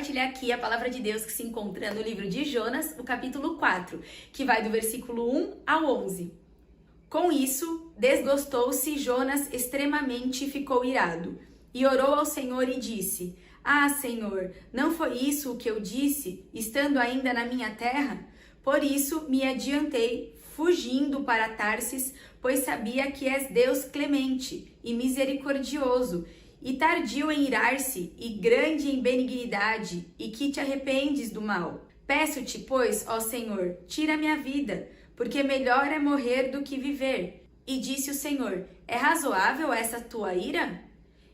compartilhar aqui a palavra de Deus que se encontra no livro de Jonas, o capítulo 4, que vai do versículo 1 ao 11. Com isso, desgostou-se Jonas extremamente e ficou irado, e orou ao Senhor e disse: Ah, Senhor, não foi isso o que eu disse, estando ainda na minha terra? Por isso me adiantei, fugindo para Tarsis, pois sabia que és Deus clemente e misericordioso, e tardio em irar-se, e grande em benignidade, e que te arrependes do mal. Peço-te, pois, ó Senhor, tira minha vida, porque melhor é morrer do que viver. E disse o Senhor: É razoável essa tua ira?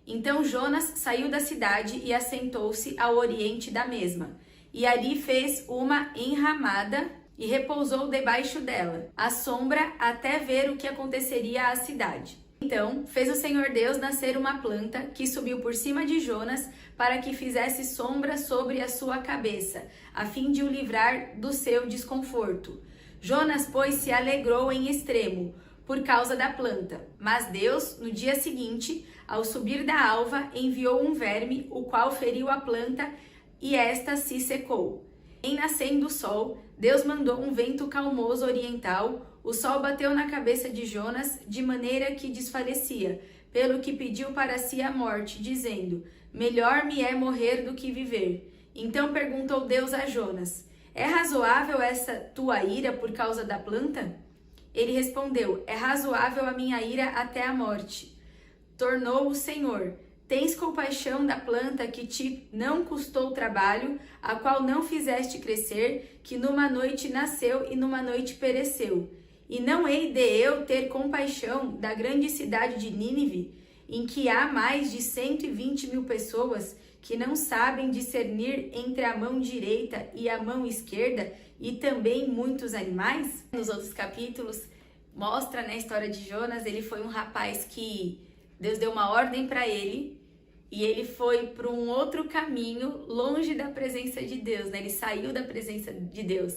Então Jonas saiu da cidade e assentou-se ao oriente da mesma, e ali fez uma enramada e repousou debaixo dela, à sombra, até ver o que aconteceria à cidade. Então fez o Senhor Deus nascer uma planta que subiu por cima de Jonas para que fizesse sombra sobre a sua cabeça, a fim de o livrar do seu desconforto. Jonas, pois, se alegrou em extremo por causa da planta. Mas Deus, no dia seguinte, ao subir da alva, enviou um verme, o qual feriu a planta e esta se secou. Em nascendo o sol, Deus mandou um vento calmoso oriental. O sol bateu na cabeça de Jonas, de maneira que desfalecia, pelo que pediu para si a morte, dizendo: Melhor me é morrer do que viver. Então perguntou Deus a Jonas: É razoável essa tua ira por causa da planta? Ele respondeu: É razoável a minha ira até a morte. Tornou o Senhor: Tens compaixão da planta que te não custou trabalho, a qual não fizeste crescer, que numa noite nasceu e numa noite pereceu. E não hei de eu ter compaixão da grande cidade de Nínive, em que há mais de 120 mil pessoas que não sabem discernir entre a mão direita e a mão esquerda, e também muitos animais? Nos outros capítulos, mostra na história de Jonas, ele foi um rapaz que Deus deu uma ordem para ele, e ele foi para um outro caminho, longe da presença de Deus, né? Ele saiu da presença de Deus.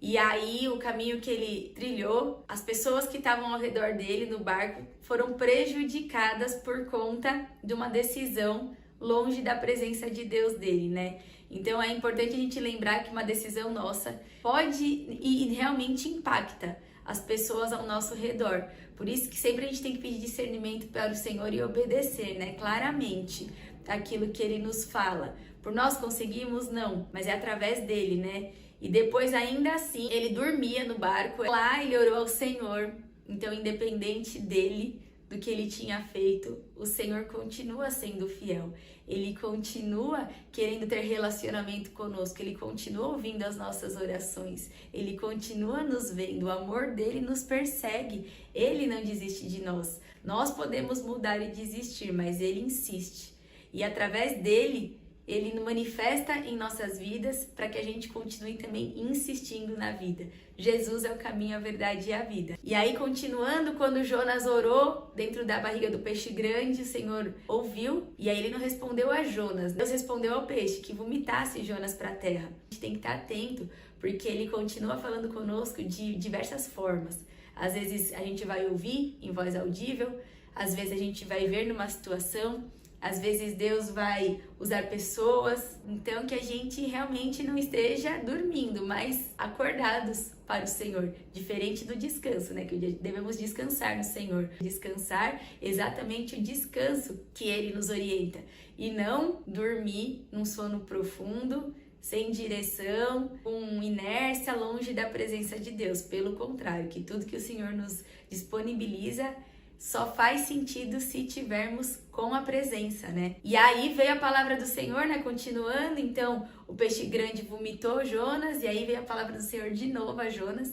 E aí, o caminho que ele trilhou, as pessoas que estavam ao redor dele no barco foram prejudicadas por conta de uma decisão longe da presença de Deus dele, né? Então é importante a gente lembrar que uma decisão nossa pode e realmente impacta as pessoas ao nosso redor. Por isso que sempre a gente tem que pedir discernimento para o Senhor e obedecer, né? Claramente aquilo que Ele nos fala. Por nós conseguimos? Não, mas é através dele, né? E depois, ainda assim, ele dormia no barco. Lá ele orou ao Senhor. Então, independente dele, do que ele tinha feito, o Senhor continua sendo fiel. Ele continua querendo ter relacionamento conosco. Ele continua ouvindo as nossas orações. Ele continua nos vendo. O amor dele nos persegue. Ele não desiste de nós. Nós podemos mudar e desistir, mas ele insiste. E através dele, ele manifesta em nossas vidas para que a gente continue também insistindo na vida. Jesus é o caminho, a verdade e a vida. E aí, continuando, quando Jonas orou dentro da barriga do peixe grande, o Senhor ouviu, e aí ele não respondeu a Jonas. Deus respondeu ao peixe, que vomitasse Jonas para a terra. A gente tem que estar atento, porque ele continua falando conosco de diversas formas. Às vezes a gente vai ouvir em voz audível, às vezes a gente vai ver numa situação, às vezes Deus vai usar pessoas, então que a gente realmente não esteja dormindo, mas acordados para o Senhor, diferente do descanso, né? Que devemos descansar no Senhor. Descansar exatamente o descanso que Ele nos orienta, e não dormir num sono profundo, sem direção, com inércia, longe da presença de Deus. Pelo contrário, que tudo que o Senhor nos disponibiliza só faz sentido se tivermos com a presença, né? E aí veio a palavra do Senhor, né? Continuando, então o peixe grande vomitou Jonas, e aí veio a palavra do Senhor de novo a Jonas.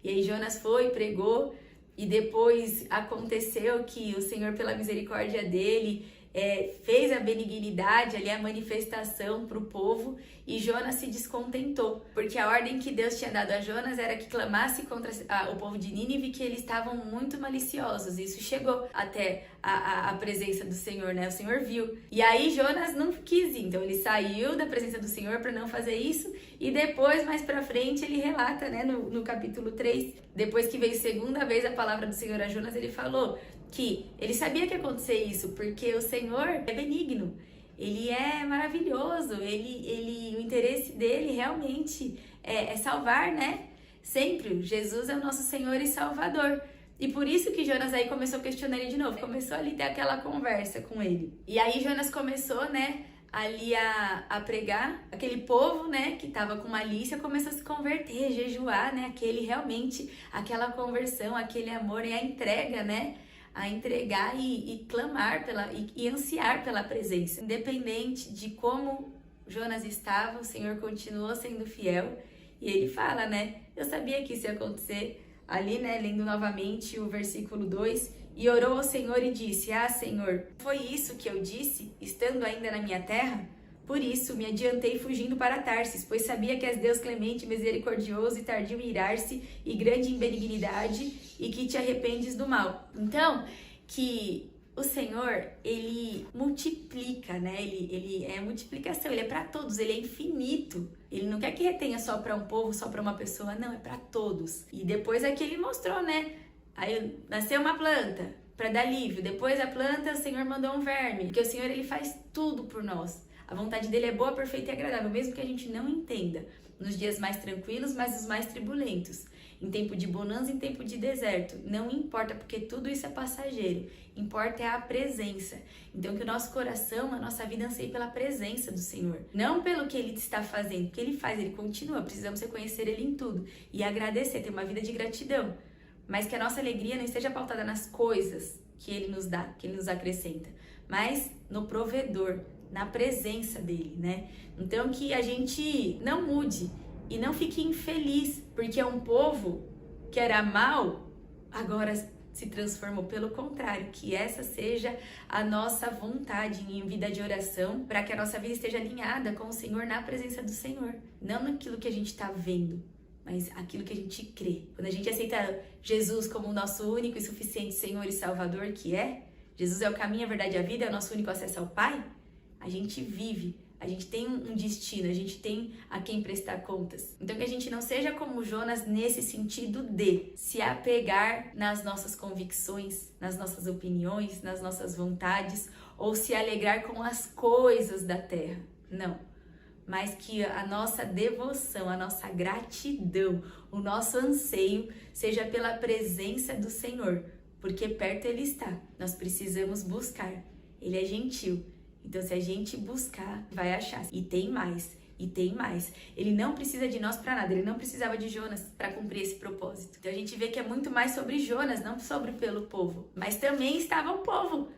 E aí Jonas foi, pregou, e depois aconteceu que o Senhor, pela misericórdia dele, fez a benignidade, ali a manifestação para o povo, e Jonas se descontentou, porque a ordem que Deus tinha dado a Jonas era que clamasse contra o povo de Nínive, que eles estavam muito maliciosos. Isso chegou até a presença do Senhor, né? O Senhor viu. E aí Jonas não quis ir, então ele saiu da presença do Senhor para não fazer isso, e depois, mais para frente, ele relata, né, no capítulo 3, depois que veio segunda vez a palavra do Senhor a Jonas, ele falou que ele sabia que ia acontecer isso, porque o Senhor é benigno. ele é maravilhoso, o interesse dele realmente é salvar, né? Sempre, Jesus é o nosso Senhor e Salvador. E por isso que Jonas aí começou a questionar ele de novo, começou ali a ter aquela conversa com ele. E aí Jonas começou, né, ali a pregar, aquele povo, né, que tava com malícia, começou a se converter, jejuar, né, aquela conversão, aquele amor e a entrega, né, a entregar e clamar e ansiar pela presença. Independente de como Jonas estava, o Senhor continuou sendo fiel. E ele fala, né, eu sabia que isso ia acontecer. Ali, né, lendo novamente o versículo 2, e orou ao Senhor e disse, Senhor, foi isso que eu disse, estando ainda na minha terra? Por isso me adiantei fugindo para Tarsis, pois sabia que és Deus clemente, misericordioso e tardio em irar-se e grande em benignidade e que te arrependes do mal. Então, que o Senhor, ele multiplica, né? Ele é multiplicação, ele é para todos, ele é infinito. Ele não quer que retenha só para um povo, só para uma pessoa, não, é para todos. E depois aqui ele mostrou, né? Aí nasceu uma planta para dar alívio. Depois da planta, o Senhor mandou um verme, porque o Senhor, ele faz tudo por nós. A vontade dele é boa, perfeita e agradável, mesmo que a gente não entenda. Nos dias mais tranquilos, mas os mais turbulentos. Em tempo de bonança, em tempo de deserto. Não importa, porque tudo isso é passageiro. Importa é a presença. Então que o nosso coração, a nossa vida anseie pela presença do Senhor. Não pelo que Ele está fazendo, porque Ele faz, Ele continua. Precisamos reconhecer Ele em tudo. E agradecer, ter uma vida de gratidão. Mas que a nossa alegria não esteja pautada nas coisas que Ele nos dá, que Ele nos acrescenta. Mas no provedor, na presença dEle, né? Então que a gente não mude e não fique infeliz, porque é um povo que era mau, agora se transformou. Pelo contrário, que essa seja a nossa vontade em vida de oração, para que a nossa vida esteja alinhada com o Senhor, na presença do Senhor. Não naquilo que a gente está vendo, mas aquilo que a gente crê. Quando a gente aceita Jesus como o nosso único e suficiente Senhor e Salvador, que é, Jesus é o caminho, a verdade e a vida, é o nosso único acesso ao Pai, a gente vive. A gente tem um destino, a gente tem a quem prestar contas. Então que a gente não seja como Jonas nesse sentido de se apegar nas nossas convicções, nas nossas opiniões, nas nossas vontades, ou se alegrar com as coisas da terra. Não. Mas que a nossa devoção, a nossa gratidão, o nosso anseio seja pela presença do Senhor, porque perto Ele está. Nós precisamos buscar. Ele é gentil. Então, se a gente buscar, vai achar. E tem mais, e tem mais. Ele não precisa de nós para nada, ele não precisava de Jonas para cumprir esse propósito. Então, a gente vê que é muito mais sobre Jonas, não sobre pelo povo. Mas também estava o povo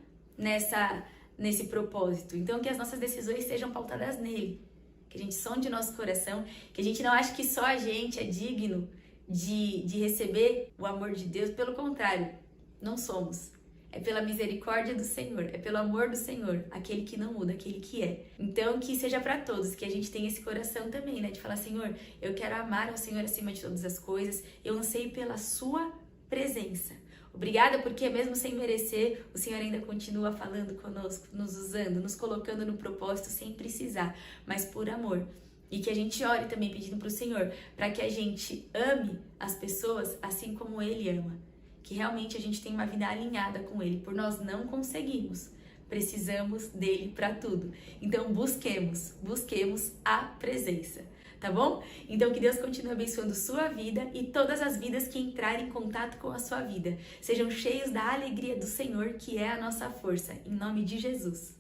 nesse propósito. Então, que as nossas decisões sejam pautadas nele. Que a gente sonde o nosso coração, que a gente não ache que só a gente é digno de receber o amor de Deus. Pelo contrário, não somos. É pela misericórdia do Senhor, é pelo amor do Senhor, aquele que não muda, aquele que é. Então, que seja para todos, que a gente tenha esse coração também, né? De falar, Senhor, eu quero amar ao Senhor acima de todas as coisas, eu anseio pela sua presença. Obrigada porque mesmo sem merecer, o Senhor ainda continua falando conosco, nos usando, nos colocando no propósito sem precisar, mas por amor. E que a gente ore também pedindo para o Senhor, para que a gente ame as pessoas assim como Ele ama. Que realmente a gente tem uma vida alinhada com Ele, por nós não conseguimos, precisamos dEle para tudo. Então busquemos a presença, tá bom? Então que Deus continue abençoando sua vida e todas as vidas que entrarem em contato com a sua vida. Sejam cheios da alegria do Senhor, que é a nossa força, em nome de Jesus.